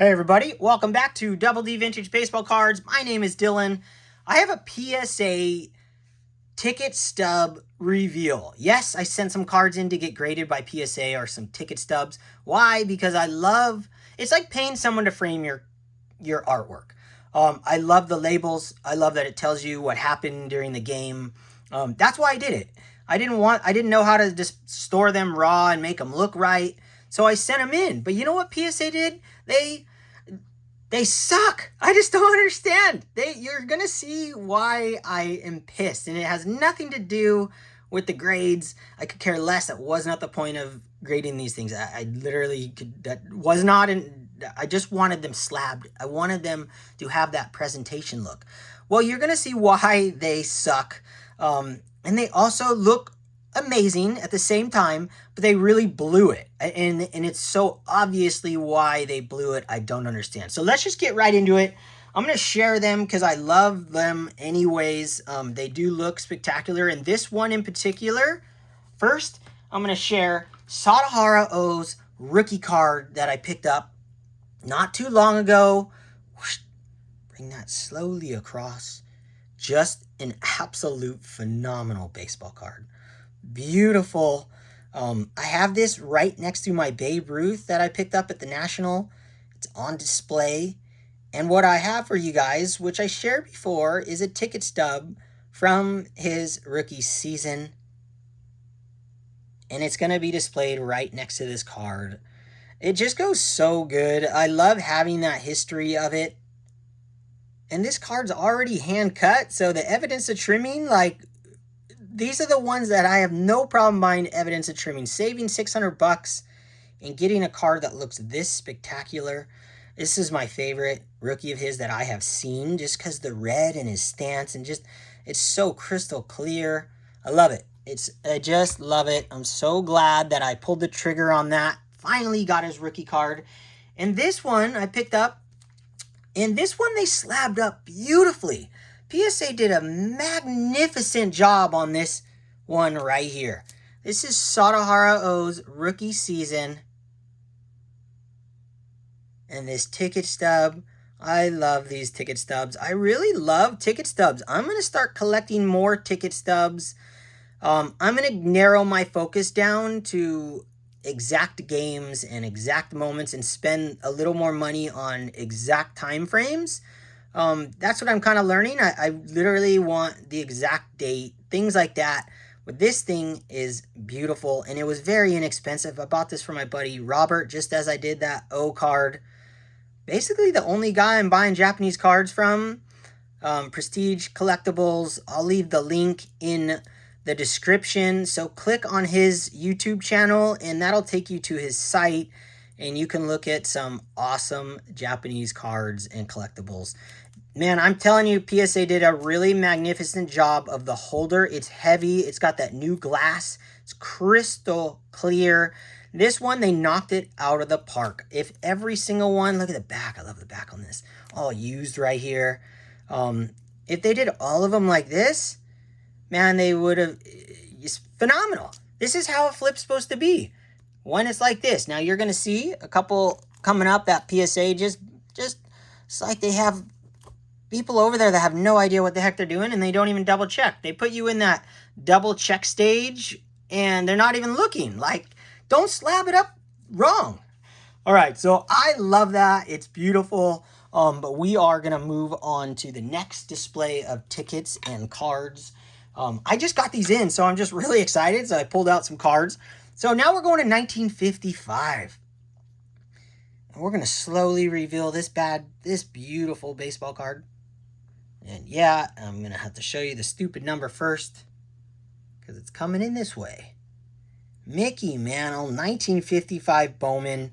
Hey everybody, welcome back to Double D Vintage Baseball Cards. My name is Dylan. I have a PSA ticket stub reveal. Yes, I sent some cards in to get graded by PSA or some ticket stubs. Why? Because it's like paying someone to frame your artwork. I love the labels. I love that it tells you what happened during the game. That's why I did it. I didn't know how to just store them raw and make them look right. So I sent them in. But you know what PSA did? They suck. I just don't understand. You're going to see why I am pissed. And it has nothing to do with the grades. I could care less. That was not the point of grading these things. I literally could, that was not I just wanted them slabbed. I wanted them to have that presentation look. Well, you're going to see why they suck. And they also look amazing at the same time, but they really blew it. And it's so obviously why they blew it, I don't understand. So let's just get right into it. I'm going to share them because I love them anyways. They do look spectacular. And this one in particular, first, I'm going to share Sadahara O's rookie card that I picked up not too long ago. Whoosh, bring that slowly across. Just an absolute phenomenal baseball card. Beautiful. I have this right next to my Babe Ruth that I picked up at the National. It's on display. And what I have for you guys, which I shared before, is a ticket stub from his rookie season. And it's going to be displayed right next to this card. It just goes so good. I love having that history of it. And this card's already hand cut, so the evidence of trimming, these are the ones that I have no problem buying evidence of trimming. Saving $600 and getting a card that looks this spectacular. This is my favorite rookie of his that I have seen, just because the red and his stance and just, it's so crystal clear. I love it. I just love it. I'm so glad that I pulled the trigger on that. Finally got his rookie card. And this one I picked up. And this one they slabbed up beautifully. PSA did a magnificent job on this one right here. This is Sadahara O's rookie season. And this ticket stub, I love these ticket stubs. I really love ticket stubs. I'm going to start collecting more ticket stubs. I'm going to narrow my focus down to exact games and exact moments and spend a little more money on exact time frames. That's what I'm kind of learning. I literally want the exact date, things like that. But this thing is beautiful, and it was very inexpensive. I bought this for my buddy Robert, just as I did that O card. Basically, the only guy I'm buying Japanese cards from. Prestige Collectibles. I'll leave the link in the description. So click on his YouTube channel, and that'll take you to his site. And you can look at some awesome Japanese cards and collectibles. Man, I'm telling you, PSA did a really magnificent job of the holder. It's heavy. It's got that new glass. It's crystal clear. This one, they knocked it out of the park. If every single one, look at the back. I love the back on this. All used right here. If they did all of them like this, man, they would have... It's phenomenal. This is how a flip's supposed to be. When it's like this. Now you're going to see a couple coming up that PSA just it's like they have people over there that have no idea what the heck they're doing, and they don't even double check. They put you in that double check stage and they're not even looking. Like, don't slab it up wrong. All right, so I love that. It's beautiful. But we are going to move on to the next display of tickets and cards. I just got these in, so I'm just really excited. So I pulled out some cards. So now we're going to 1955. And we're going to slowly reveal this beautiful baseball card. And yeah, I'm going to have to show you the stupid number first, because it's coming in this way. Mickey Mantle, 1955 Bowman.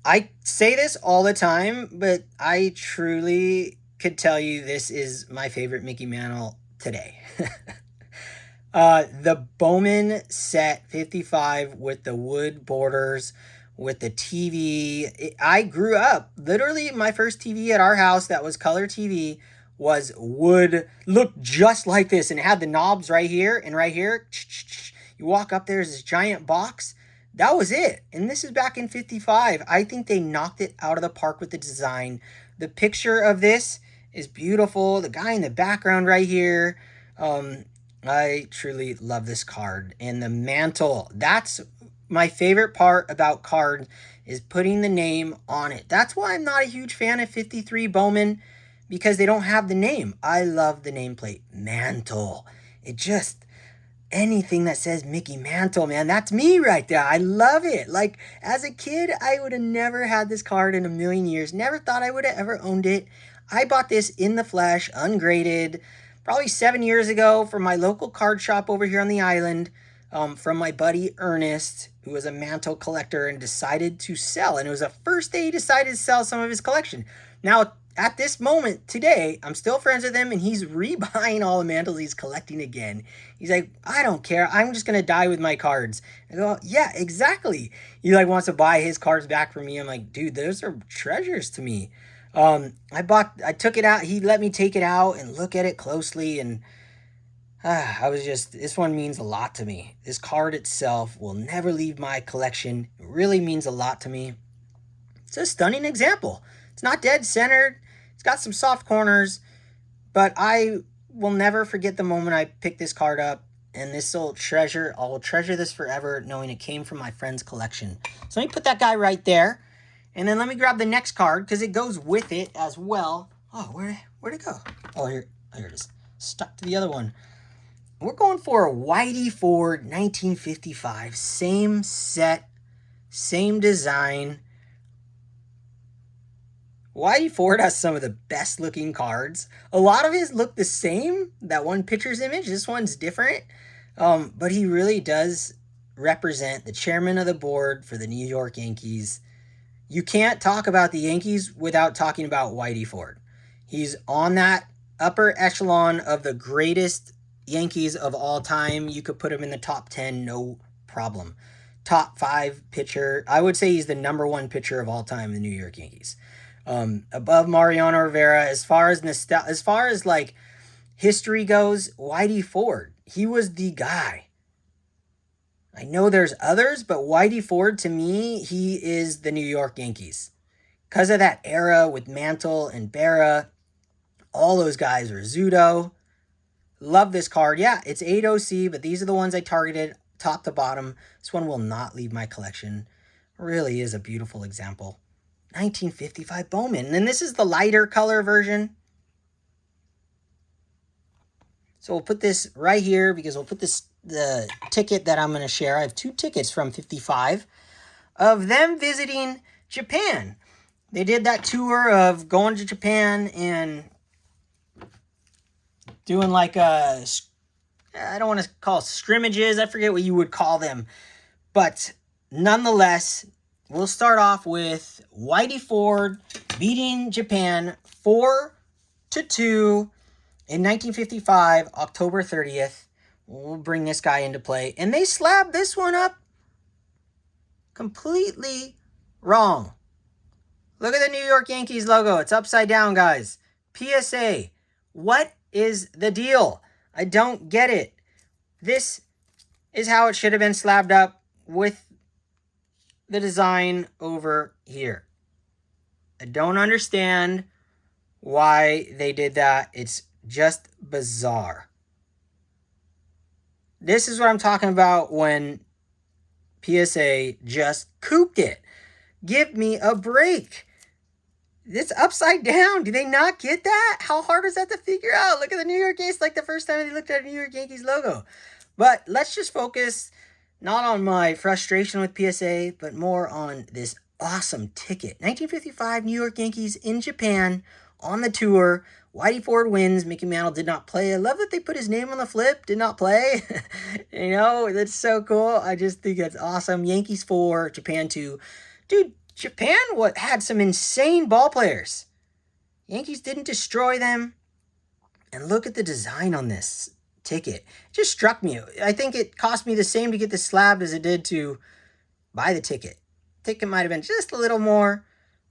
I say this all the time, but I truly could tell you this is my favorite Mickey Mantle today. The Bowman set 55 with the wood borders, with the TV. I grew up, literally my first TV at our house that was color TV was wood, looked just like this, and it had the knobs right here and right here. You walk up, there's this giant box. that was it. And this is back in 55. I think they knocked it out of the park with the design. The picture of this is beautiful. The guy in the background right here. I truly love this card. And the mantle, that's my favorite part about cards, is putting the name on it. That's why I'm not a huge fan of 53 Bowman, because they don't have the name. I love the nameplate, Mantle. It just, anything that says Mickey Mantle, man, that's me right there. I love it. Like, as a kid, I would have never had this card in a million years. Never thought I would have ever owned it. I bought this in the flesh, ungraded, probably 7 years ago from my local card shop over here on the island, from my buddy Ernest, who was a Mantle collector and decided to sell. And it was the first day he decided to sell some of his collection. Now, at this moment today, I'm still friends with him, and he's rebuying all the Mantles he's collecting again. He's like, I don't care. I'm just going to die with my cards. I go, yeah, exactly. He like wants to buy his cards back from me. I'm like, dude, those are treasures to me. I took it out. He let me take it out and look at it closely. And I was just, this one means a lot to me. This card itself will never leave my collection. It really means a lot to me. It's a stunning example. It's not dead centered. It's got some soft corners, but I will never forget the moment I picked this card up, and I'll treasure this forever, knowing it came from my friend's collection. So let me put that guy right there, and then let me grab the next card, because it goes with it as well. Oh, where'd it go? Oh, here it is. Stuck to the other one. We're going for a Whitey Ford 1955. Same set, same design. Whitey Ford has some of the best looking cards. A lot of his look the same. That one pitcher's image, this one's different. But he really does represent the chairman of the board for the New York Yankees. You can't talk about the Yankees without talking about Whitey Ford. He's on that upper echelon of the greatest Yankees of all time. You could put him in the top 10, no problem. Top 5 pitcher. I would say he's the number 1 pitcher of all time in the New York Yankees. Above Mariano Rivera, as far as like history goes, Whitey Ford, he was the guy. I know there's others, but Whitey Ford, to me, he is the New York Yankees. Because of that era with Mantle and Berra, all those guys were Zudo. Love this card. Yeah, it's 8 OC, but these are the ones I targeted top to bottom. This one will not leave my collection. Really is a beautiful example. 1955 Bowman. And then this is the lighter color version. So we'll put this right here, because we'll put the ticket that I'm going to share. I have 2 tickets from 55 of them visiting Japan. They did that tour of going to Japan and doing like I don't want to call scrimmages. I forget what you would call them. But nonetheless, we'll start off with Whitey Ford beating Japan 4-2 in 1955, October 30th. We'll bring this guy into play. And they slabbed this one up completely wrong. Look at the New York Yankees logo. It's upside down, guys. PSA. What is the deal? I don't get it. This is how it should have been slabbed up, with the design over here. I don't understand why they did that. It's just bizarre. This is what I'm talking about when PSA just cooped it. Give me a break. It's upside down. Do they not get that? How hard is that to figure out? Look at the New York Yankees, like the first time they looked at a New York Yankees logo. But let's just focus not on my frustration with PSA, but more on this awesome ticket. 1955 New York Yankees in Japan on the tour. Whitey Ford wins. Mickey Mantle did not play. I love that they put his name on the flip. Did not play. You know, that's so cool. I just think that's awesome. Yankees 4, Japan 2. Dude, Japan had some insane ball players. Yankees didn't destroy them. And look at the design on this ticket. It just struck me. I think it cost me the same to get the slab as it did to buy the ticket. Ticket might have been just a little more,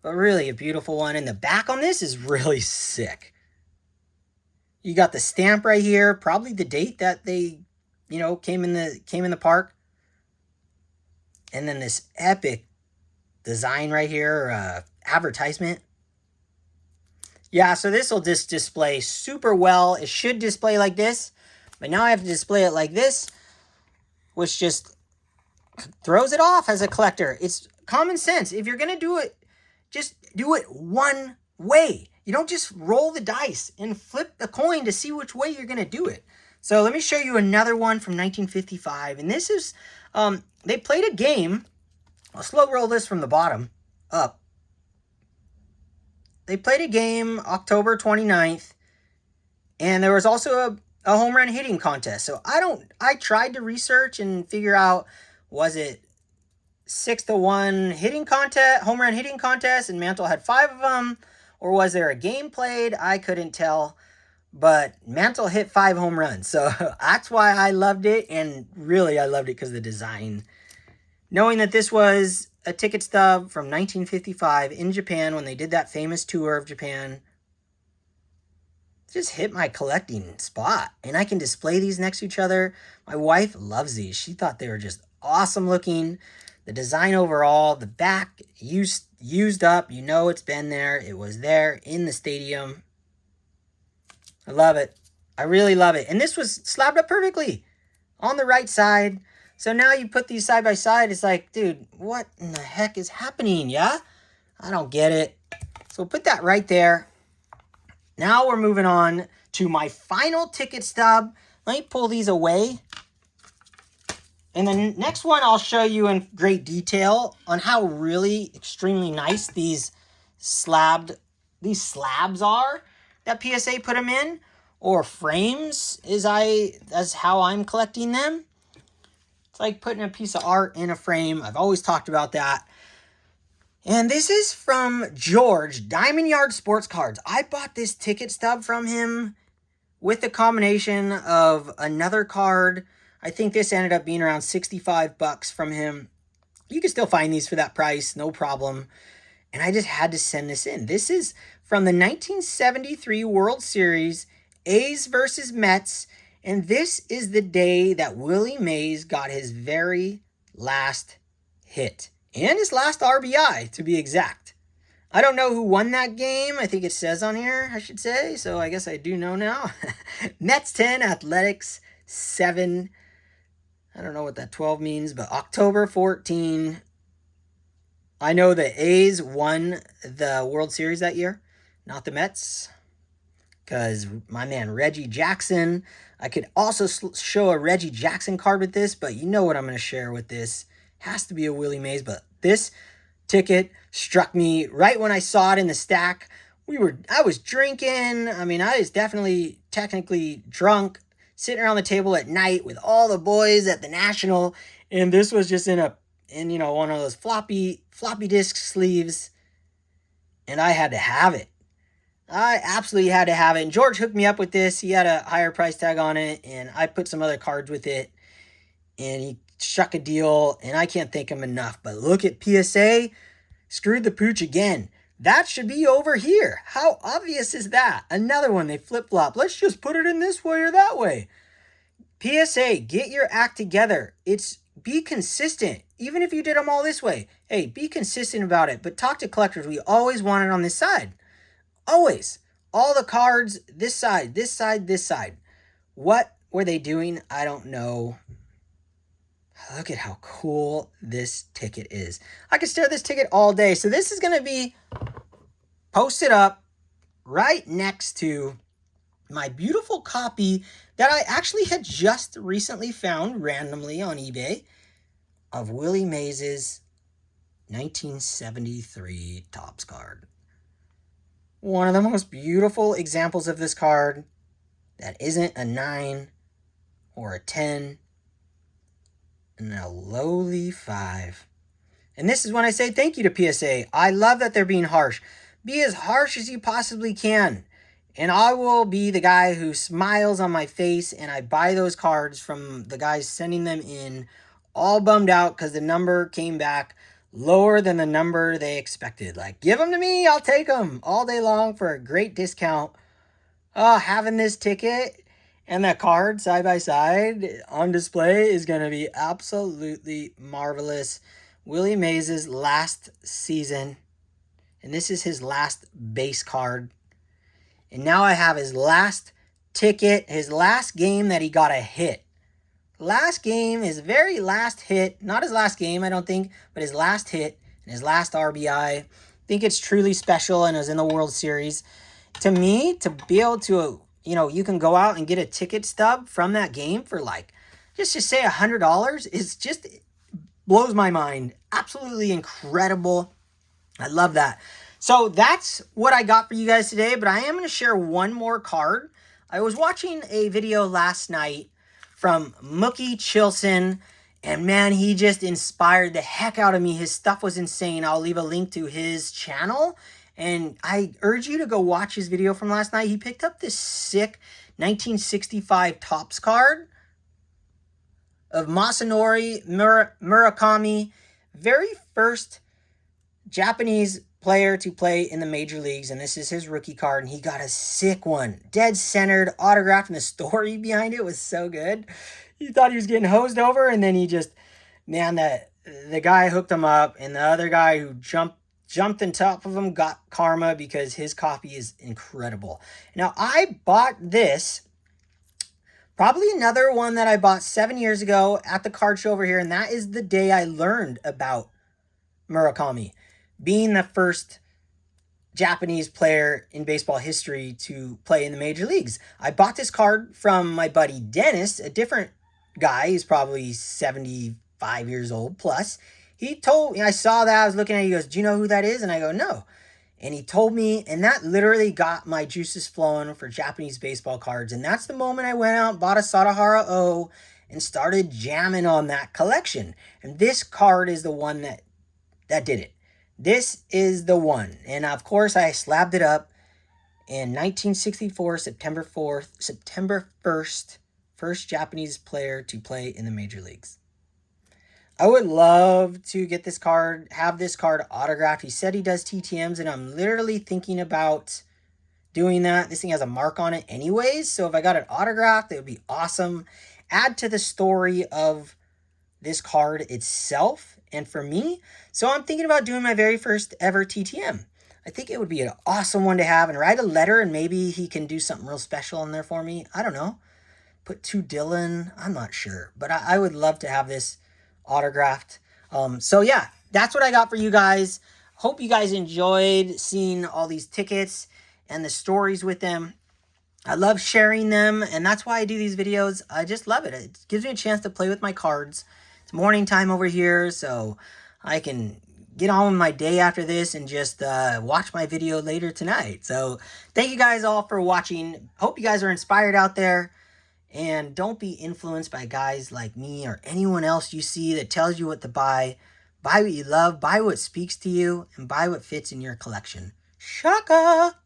but really a beautiful one. And the back on this is really sick. You got the stamp right here, probably the date that they, came in the park. And then this epic design right here, advertisement. Yeah, so this will just display super well. It should display like this, but now I have to display it like this, which just throws it off as a collector. It's common sense. If you're going to do it, just do it one way. You don't just roll the dice and flip the coin to see which way you're going to do it. So let me show you another one from 1955. And this is, they played a game. I'll slow roll this from the bottom up. They played a game October 29th. And there was also a home run hitting contest. So I tried to research and figure out, was it 6-1 hitting contest, home run hitting contest, and Mantle had 5 of them? Or was there a game played? I couldn't tell. But Mantle hit 5 home runs. So that's why I loved it. And really, I loved it because of the design. Knowing that this was a ticket stub from 1955 in Japan when they did that famous tour of Japan. Just hit my collecting spot. And I can display these next to each other. My wife loves these. She thought they were just awesome looking. The design overall, the back used up. You know it's been there. It was there in the stadium. I love it. I really love it. And this was slabbed up perfectly on the right side. So now you put these side by side. It's like, dude, what in the heck is happening? Yeah? I don't get it. So we'll put that right there. Now we're moving on to my final ticket stub. Let me pull these away. And the next one I'll show you in great detail on how really extremely nice these slabs are that PSA put them in, or frames as how I'm collecting them. It's like putting a piece of art in a frame. I've always talked about that. And this is from George, Diamond Yard Sports Cards. I bought this ticket stub from him with a combination of another card. I think this ended up being around $65 from him. You can still find these for that price, no problem. And I just had to send this in. This is from the 1973 World Series, A's versus Mets. And this is the day that Willie Mays got his very last hit. And his last RBI, to be exact. I don't know who won that game. I think it says on here, I should say. So I guess I do know now. Mets 10, Athletics 7. I don't know what that 12 means, but October 14. I know the A's won the World Series that year, not the Mets. Because my man Reggie Jackson, I could also show a Reggie Jackson card with this, but you know what I'm going to share with this. Has to be a Willie Mays, but this ticket struck me right when I saw it in the stack. I was drinking. I mean, I was definitely technically drunk, sitting around the table at night with all the boys at the National, and this was just in one of those floppy disk sleeves, and I had to have it. I absolutely had to have it. And George hooked me up with this. He had a higher price tag on it, and I put some other cards with it, and he struck a deal, and I can't thank him enough. But look at PSA, screwed the pooch again. That should be over here. How obvious is that? Another one, they flip-flop. Let's just put it in this way or that way. PSA, get your act together. Be consistent. Even if you did them all this way, hey, be consistent about it. But talk to collectors. We always want it on this side. Always. All the cards, this side, this side, this side. What were they doing? I don't know. Look at how cool this ticket is. I could stare at this ticket all day. So this is going to be posted up right next to my beautiful copy that I actually had just recently found randomly on eBay of Willie Mays' 1973 Topps card. One of the most beautiful examples of this card that isn't a 9 or a 10 and a lowly 5. And this is when I say thank you to PSA. I love that they're being harsh. Be as harsh as you possibly can. And I will be the guy who smiles on my face and I buy those cards from the guys sending them in all bummed out because the number came back lower than the number they expected. Like, give them to me, I'll take them all day long for a great discount. Having this ticket and that card side by side on display is going to be absolutely marvelous. Willie Mays' last season. And this is his last base card. And now I have his last ticket, his last game that he got a hit. Last game, his very last hit. Not his last game, I don't think, but his last hit and his last RBI. I think it's truly special, and it was in the World Series. To me, to be able to, you can go out and get a ticket stub from that game for like, just say $100 is just blows my mind. Absolutely incredible. I love that. So that's what I got for you guys today, but I am going to share one more card. I was watching a video last night from Mookie Chilson, and man, he just inspired the heck out of me. His stuff was insane. I'll leave a link to his channel, and I urge you to go watch his video from last night. He picked up this sick 1965 Topps card of Masanori Murakami, very first Japanese player to play in the major leagues, and this is his rookie card, and he got a sick one, dead centered, autographed, and the story behind it was so good. You thought he was getting hosed over, and then he just, man, the guy hooked him up, and the other guy who jumped on top of him got karma because his copy is incredible. Now, I bought this, probably another one that I bought 7 years ago at the card show over here, and that is the day I learned about Murakami being the first Japanese player in baseball history to play in the major leagues. I bought this card from my buddy Dennis, a different guy. He's probably 75 years old plus. He told me, I saw that, I was looking at it, he goes, "Do you know who that is?" And I go, "No." And he told me, and that literally got my juices flowing for Japanese baseball cards. And that's the moment I went out, bought a Sadahara O, and started jamming on that collection. And this card is the one that did it. This is the one. And of course, I slabbed it up in 1964, September 1st, first Japanese player to play in the major leagues. I would love to get this card, have this card autographed. He said he does TTMs, and I'm literally thinking about doing that. This thing has a mark on it anyways, so if I got it autographed, it would be awesome. Add to the story of this card itself and for me. So I'm thinking about doing my very first ever TTM. I think it would be an awesome one to have, and write a letter, and maybe he can do something real special in there for me. I don't know. Put to Dylan. I'm not sure, but I would love to have this autographed. So yeah, that's what I got for you guys. Hope you guys enjoyed seeing all these tickets and the stories with them. I love sharing them, and that's why I do these videos. I just love it. It gives me a chance to play with my cards. It's morning time over here, so I can get on with my day after this and just watch my video later tonight. So thank you guys all for watching. Hope you guys are inspired out there. And don't be influenced by guys like me or anyone else you see that tells you what to buy. Buy what you love, buy what speaks to you, and buy what fits in your collection. Shaka!